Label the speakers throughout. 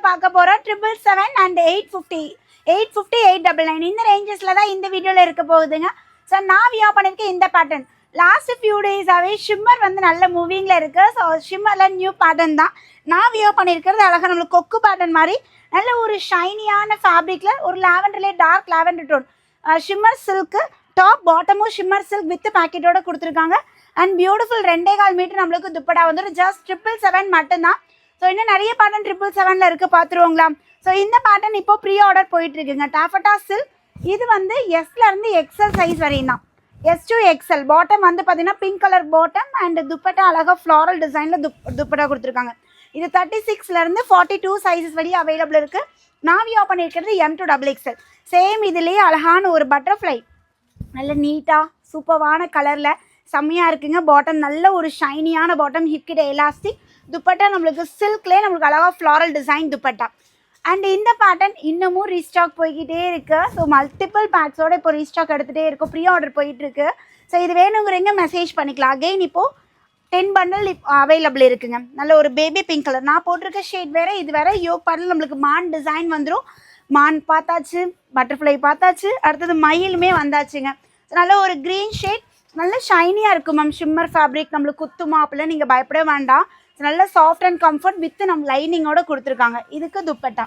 Speaker 1: பார்க்க போகிறோம் 777 அண்ட் 850 899 இந்த ரேஞ்சஸில் தான் இந்த வீடியோவில் இருக்க போகுதுங்க. ஸோ நான் வியோ பண்ணியிருக்கேன் இந்த பேட்டர்ன். லாஸ்ட் ஃபியூ டேஸாகவே ஷிம்மர் வந்து நல்ல மூவிங்கில் இருக்குது. ஸோ ஷிம்மரில் நியூ பேட்டர்ன் தான் நான் வியோ பண்ணியிருக்கிறது. அழகாக நம்மளுக்கு கொக்கு பேட்டர்ன் மாதிரி நல்ல ஒரு ஷைனியான ஃபேப்ரிக்கில் ஒரு லாவெண்டர்லேயே dark lavender tone shimmer silk top பாட்டமும் ஷிம்மர் சில்க் வித் பேக்கெட்டோட கொடுத்துருக்காங்க. அண்ட் பியூட்டிஃபுல் 2.25 மீட்டர் நம்மளுக்கு துப்பட்டா வந்துடும். ஜஸ்ட் 777 மட்டும்தான். ஸோ இன்னும் நிறைய பேட்டர்ன் 777 இருக்குது, பார்த்துருவோங்களா. ஸோ இந்த பேட்டர்ன் இப்போ ப்ரீ ஆர்டர் போயிட்டு இருக்குங்க. டாஃபட்டா சில்க் இது வந்து எஸ்லேருந்து எக்ஸல் சைஸ் வரையும் தான். S to XL பாட்டம் வந்து பார்த்தீங்கன்னா pink colour bottom and dupatta அழகாக ஃப்ளாரல் டிசைனில் துப்பட்டா கொடுத்துருக்காங்க. இது 36லேருந்து 42 சைஸஸ் வரையும் அவைலபிள் இருக்குது. நான் வியோ பண்ணியிருக்கிறது M to XXL. சேம் இதுலேயே அழகான ஒரு பட்டர்ஃப்ளை நல்ல நீட்டாக சூப்பரான கலரில் செம்மையாக இருக்குங்க. பாட்டம் நல்ல ஒரு ஷைனியான பாட்டம், ஹிப்கிட்ட எலாஸ்டிக் துப்பட்டா நம்மளுக்கு சில்க்லேயே நம்மளுக்கு அழகாக ஃப்ளாரல் டிசைன் துப்பட்டா. அண்ட் இந்த பேட்டர்ன் இன்னமும் ரீஸ்டாக் போய்கிட்டே இருக்குது. ஸோ மல்டிபிள் பேக்ஸோடு இப்போ ரீஸ்டாக் எடுத்துகிட்டே இருக்கும். ப்ரீ ஆர்டர் போயிட்டுருக்கு. ஸோ இது வேணுங்கிறீங்க மெசேஜ் பண்ணிக்கலாம். அகெயின் இப்போது 10 பண்டல் அவைலபிள் இருக்குங்க. நல்ல ஒரு பேபி பிங்க் கலர் நான் போட்டிருக்க ஷேட் வேறு, இது வேறு. யோக் பேட்டர்ன் நம்மளுக்கு மான் டிசைன் வந்துடும். மான் பார்த்தாச்சு, பட்டர்ஃப்ளை பார்த்தாச்சு, அடுத்தது மயிலுமே வந்தாச்சுங்க. நல்ல ஒரு க்ரீன் ஷேட் நல்ல ஷைனியாக இருக்கும் மேம். ஷிம்மர் ஃபேப்ரிக் நம்மளுக்கு குத்துமா அப்படிலாம் நீங்கள் பயப்பட வேண்டாம். நல்ல சாஃப்ட் அண்ட் கம்ஃபர்ட் வித் நம்ம லைனிங்கோடு கொடுத்துருக்காங்க. இதுக்கு துப்பட்டா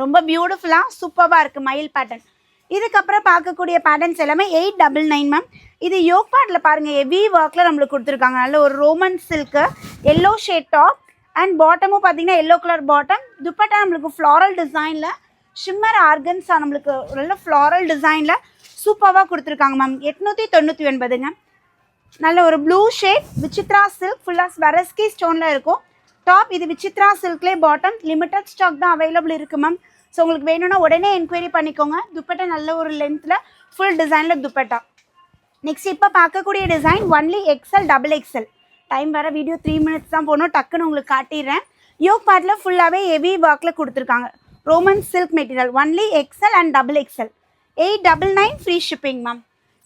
Speaker 1: ரொம்ப பியூட்டிஃபுல்லாக சூப்பராக இருக்குது மயில் பேட்டர்ன். இதுக்கப்புறம் பார்க்கக்கூடிய பேட்டர்ன்ஸ் எல்லாமே 899 மேம். இது யோக் பேட்டில் பாருங்கள், ஹெவி ஒர்க்கில் நம்மளுக்கு கொடுத்துருக்காங்க. நல்ல ஒரு Roman silk yellow shade top and பாட்டமும் பார்த்தீங்கன்னா எல்லோ கலர் பாட்டம். துப்பட்டா நம்மளுக்கு ஃப்ளாரல் டிசைனில் ஷிம்மர் ஆர்கன்ஸாக நம்மளுக்கு நல்ல ஃப்ளாரல் டிசைனில் சூப்பராக கொடுத்துருக்காங்க மேம். 899ங்க. நல்ல ஒரு ப்ளூ ஷேட் விசித்ரா சில்க் ஃபுல்லாக ஸ்வரஸ்கி ஸ்டோனில் இருக்கும். டாப் இது விசித்ரா சில்க்லேயே பாட்டம். லிமிட்டட் ஸ்டாக் தான் அவைலபிள் இருக்குது மேம். ஸோ உங்களுக்கு வேணும்னா உடனே என்கொயரி பண்ணிக்கோங்க. துப்பட்டா நல்ல ஒரு லென்த்தில் ஃபுல் டிசைனில் துப்பட்டா. நெக்ஸ்ட் இப்போ பார்க்கக்கூடிய design only XL XXL. Time வர வீடியோ 3 மினிட்ஸ் தான் போகணும், டக்குன்னு உங்களுக்கு காட்டிடுறேன். யோக் பேட்டில் ஃபுல்லாகவே ஹெவி ஒர்க்கில் கொடுத்துருக்காங்க. Roman silk material only XL and XXL. 899 free shipping ma'am.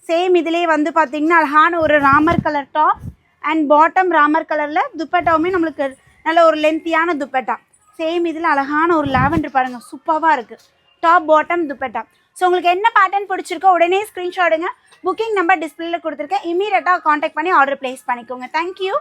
Speaker 1: Same இதிலே வந்து பார்த்திங்கன்னா அழகான ஒரு Ramar colour top and bottom Ramar கலரில் துப்பட்டாவுமே நம்மளுக்கு நல்ல ஒரு லென்த்தியான துப்பட்டா. சேம் இதில் அழகான ஒரு லாவெண்டர் பாருங்கள், சூப்பராக இருக்குது. Top bottom dupatta. ஸோ உங்களுக்கு என்ன பேட்டர்ன் பிடிச்சிருக்கோ உடனே ஸ்க்ரீன்ஷாட்டுங்க. புக்கிங் நம்பர் டிஸ்பிளேல கொடுத்துருக்கேன். இமீடியட்டாக காண்டாக்ட் பண்ணி ஆர்டர் ப்ளேஸ் பண்ணிக்கோங்க. தேங்க்யூ.